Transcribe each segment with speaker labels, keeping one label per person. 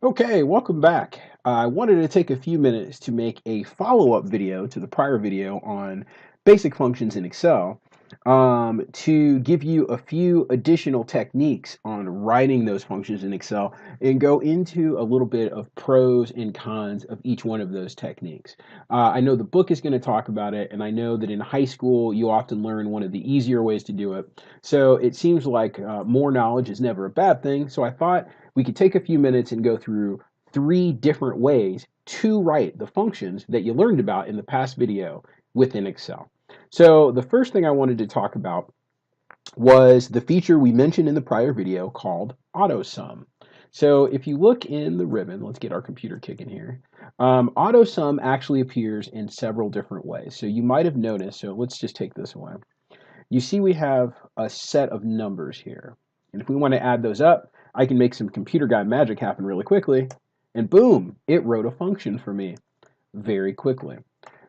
Speaker 1: Okay, welcome back. I wanted to take a few minutes to make a follow-up video to the prior video on basic functions in Excel to give you a few additional techniques on writing those functions in Excel and go into a little bit of pros and cons of each one of those techniques. I know the book is going to talk about it, and I know that in high school you often learn one of the easier ways to do it. So it seems like more knowledge is never a bad thing. So I thought we could take a few minutes and go through three different ways to write the functions that you learned about in the past video within Excel. So the first thing I wanted to talk about was the feature we mentioned in the prior video called Autosum. So if you look in the ribbon, let's get our computer kicking here. Autosum actually appears in several different ways. So you might have noticed, so let's just take this away. You see we have a set of numbers here. And if we want to add those up, I can make some computer guy magic happen really quickly. And boom, it wrote a function for me very quickly.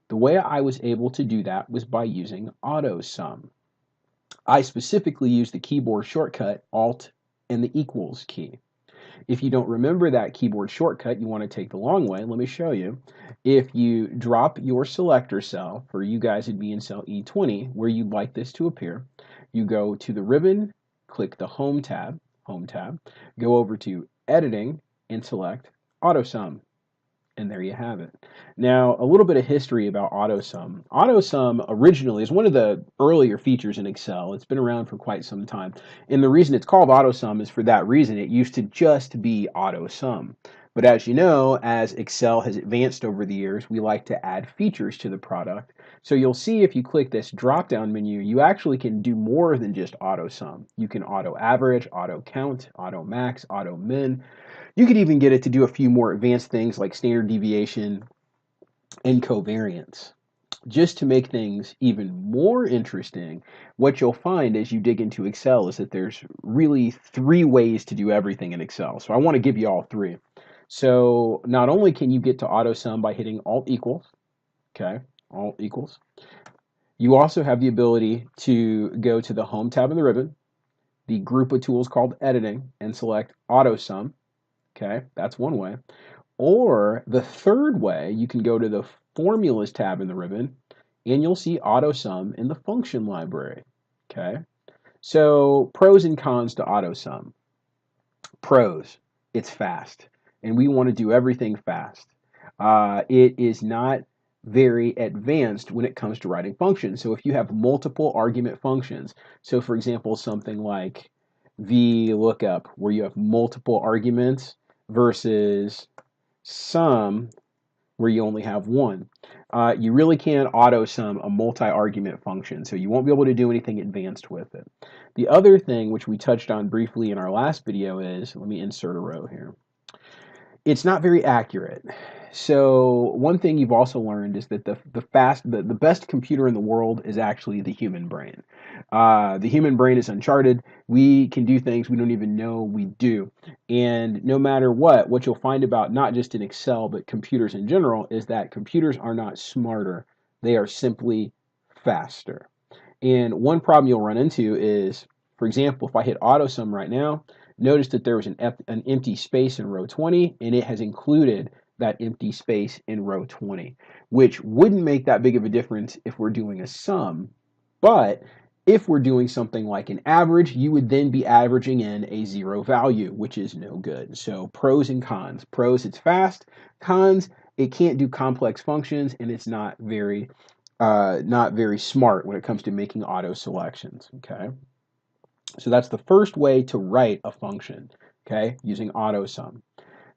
Speaker 1: The way I was able to do that was by using Autosum. I specifically used the keyboard shortcut Alt and the equals key. If you don't remember that keyboard shortcut, you want to take the long way. Let me show you. If you drop your selector cell, for you guys it'd be in cell E20, where you'd like this to appear, you go to the ribbon, click the Home tab, go over to Editing, and select Autosum. And there you have it. Now, a little bit of history about Autosum. Autosum originally is one of the earlier features in Excel. It's been around for quite some time. And the reason it's called Autosum is for that reason. It used to just be Autosum. But as you know, as Excel has advanced over the years, we like to add features to the product. So you'll see if you click this drop-down menu, you actually can do more than just Autosum. You can auto average, auto count, auto max, auto min. You could even get it to do a few more advanced things like standard deviation and covariance. Just to make things even more interesting, what you'll find as you dig into Excel is that there's really three ways to do everything in Excel. So I want to give you all three. So not only can you get to AutoSum by hitting Alt equals, okay, Alt equals, you also have the ability to go to the Home tab in the ribbon, the group of tools called Editing, and select AutoSum. Okay, that's one way. Or the third way, you can go to the Formulas tab in the ribbon, and you'll see AutoSum in the function library. Okay, so pros and cons to AutoSum. Pros, it's fast, and we want to do everything fast. It is not very advanced when it comes to writing functions. So if you have multiple argument functions, so for example, something like VLOOKUP, where you have multiple arguments, versus sum, where you only have one. You really can't auto sum a multi-argument function, so you won't be able to do anything advanced with it. The other thing, which we touched on briefly in our last video, is, let me insert a row here, it's not very accurate. So one thing you've also learned is that the best computer in the world is actually the human brain. The human brain is uncharted. We can do things we don't even know we do. And no matter what you'll find about not just in Excel, but computers in general, is that computers are not smarter. They are simply faster. And one problem you'll run into is, for example, if I hit AutoSum right now, notice that there was an empty space in row 20, and it has included that empty space in row 20, which wouldn't make that big of a difference if we're doing a sum. But if we're doing something like an average, you would then be averaging in a zero value, which is no good. So pros and cons. Pros, it's fast. Cons, it can't do complex functions, and it's not very smart when it comes to making auto selections. Okay. So that's the first way to write a function, okay, using AutoSum.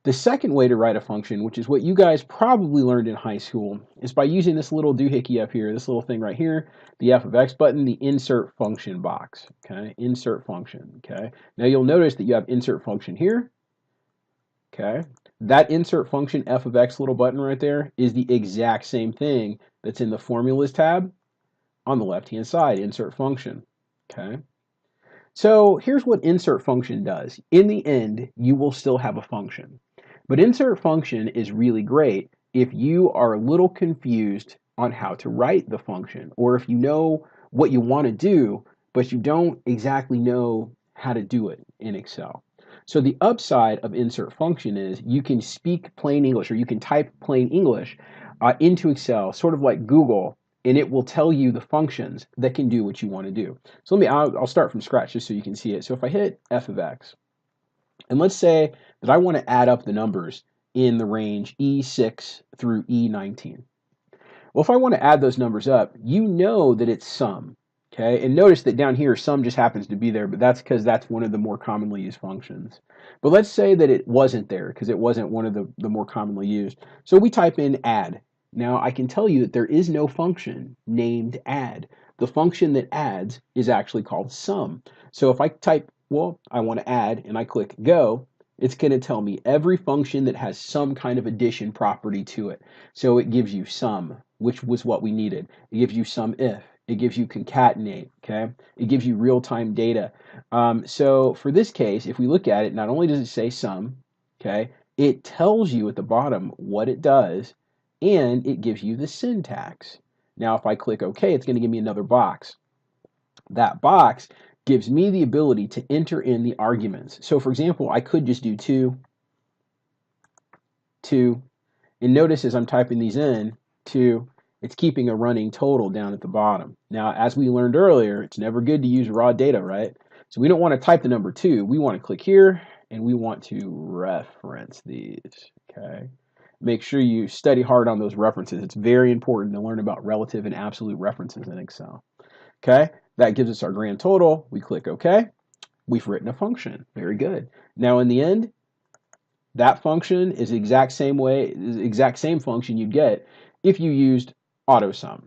Speaker 1: The second way to write a function, which is what you guys probably learned in high school, is by using this little doohickey up here, this little thing right here, the F of X button, the insert function box, okay, insert function, okay. Now you'll notice that you have insert function here, okay. That insert function F of X little button right there is the exact same thing that's in the Formulas tab on the left-hand side, insert function, okay. So here's what insert function does. In the end, you will still have a function. But insert function is really great if you are a little confused on how to write the function, or if you know what you want to do, but you don't exactly know how to do it in Excel. So the upside of insert function is you can speak plain English, or you can type plain English into Excel, sort of like Google, and it will tell you the functions that can do what you want to do. So I'll start from scratch just so you can see it. So if I hit f of x, and let's say that I want to add up the numbers in the range E6 through E19. Well, if I want to add those numbers up, you know that it's sum. Okay, and notice that down here, sum just happens to be there, but that's because that's one of the more commonly used functions. But let's say that it wasn't there because it wasn't one of the more commonly used. So we type in add. Now I can tell you that there is no function named add. The function that adds is actually called sum. So if I type, well, I want to add, and I click go, it's going to tell me every function that has some kind of addition property to it. So it gives you sum, which was what we needed. It gives you sum if. It gives you concatenate, okay? It gives you real-time data. So for this case, if we look at it, not only does it say sum, okay, it tells you at the bottom what it does, and it gives you the syntax. Now, if I click OK, it's going to give me another box. That box gives me the ability to enter in the arguments. So for example, I could just do 2, 2, and notice as I'm typing these in, 2, it's keeping a running total down at the bottom. Now, as we learned earlier, it's never good to use raw data, right? So we don't want to type the number 2. We want to click here, and we want to reference these, okay? Make sure you study hard on those references. It's very important to learn about relative and absolute references in Excel, okay? That gives us our grand total. We click OK. We've written a function. Very good. Now, in the end, that function is the exact same function you'd get if you used Autosum,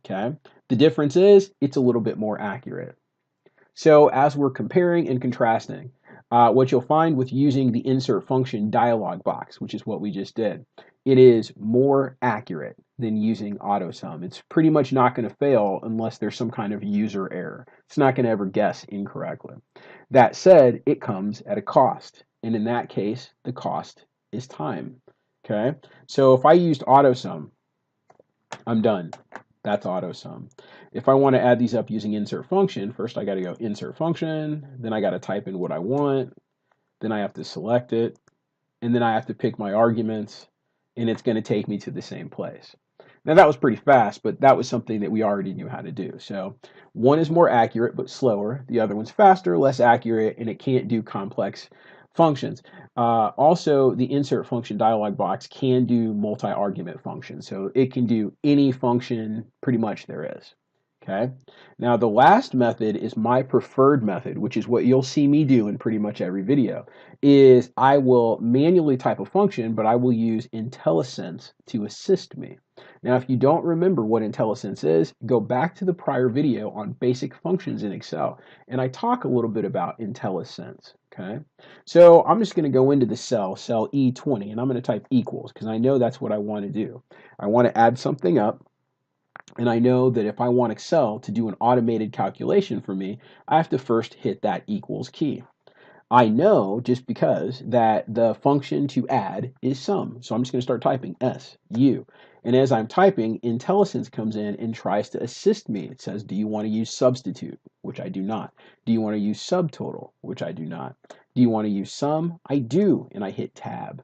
Speaker 1: okay? The difference is it's a little bit more accurate. So as we're comparing and contrasting, what you'll find with using the insert function dialog box, which is what we just did, it is more accurate than using Autosum. It's pretty much not going to fail unless there's some kind of user error. It's not going to ever guess incorrectly. That said, it comes at a cost. And in that case, the cost is time. Okay, so if I used Autosum, I'm done. That's Autosum. If I want to add these up using insert function, first I got to go insert function, then I got to type in what I want, then I have to select it, and then I have to pick my arguments, and it's going to take me to the same place. Now that was pretty fast, but that was something that we already knew how to do. So one is more accurate but slower. The other one's faster, less accurate, and it can't do complex functions. Also, the insert function dialog box can do multi-argument functions. So it can do any function pretty much there is. Okay. Now the last method is my preferred method, which is what you'll see me do in pretty much every video, is I will manually type a function, but I will use IntelliSense to assist me. Now, if you don't remember what IntelliSense is, go back to the prior video on basic functions in Excel, and I talk a little bit about IntelliSense. Okay, so I'm just going to go into the cell E20, and I'm going to type equals because I know that's what I want to do. I want to add something up. And I know that if I want Excel to do an automated calculation for me, I have to first hit that equals key. I know just because that the function to add is sum. So I'm just going to start typing SU. And as I'm typing, IntelliSense comes in and tries to assist me. It says, do you want to use substitute? Which I do not. Do you want to use subtotal? Which I do not. Do you want to use sum? I do. And I hit tab.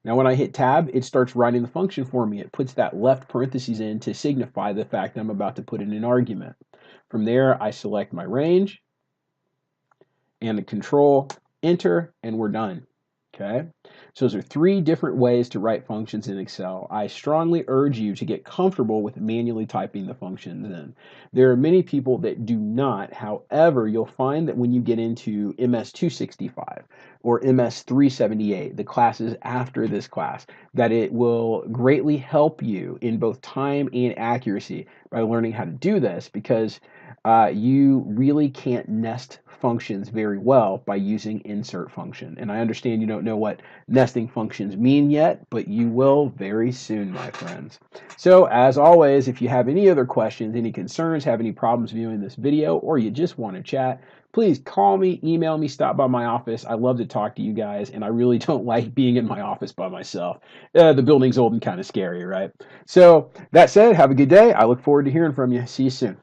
Speaker 1: Now when I hit tab, it starts writing the function for me. It puts that left parentheses in to signify the fact that I'm about to put in an argument. From there, I select my range and the control, enter, and we're done. Okay, so those are 3 different ways to write functions in Excel. I strongly urge you to get comfortable with manually typing the functions in. There are many people that do not. However, you'll find that when you get into MS-265 or MS-378, the classes after this class, that it will greatly help you in both time and accuracy by learning how to do this, because you really can't nest functions very well by using insert function. And I understand you don't know what nesting functions mean yet, but you will very soon, my friends. So as always, if you have any other questions, any concerns, have any problems viewing this video, or you just want to chat, please call me, email me, stop by my office. I love to talk to you guys, and I really don't like being in my office by myself. The building's old and kind of scary, right? So that said, have a good day. I look forward to hearing from you. See you soon.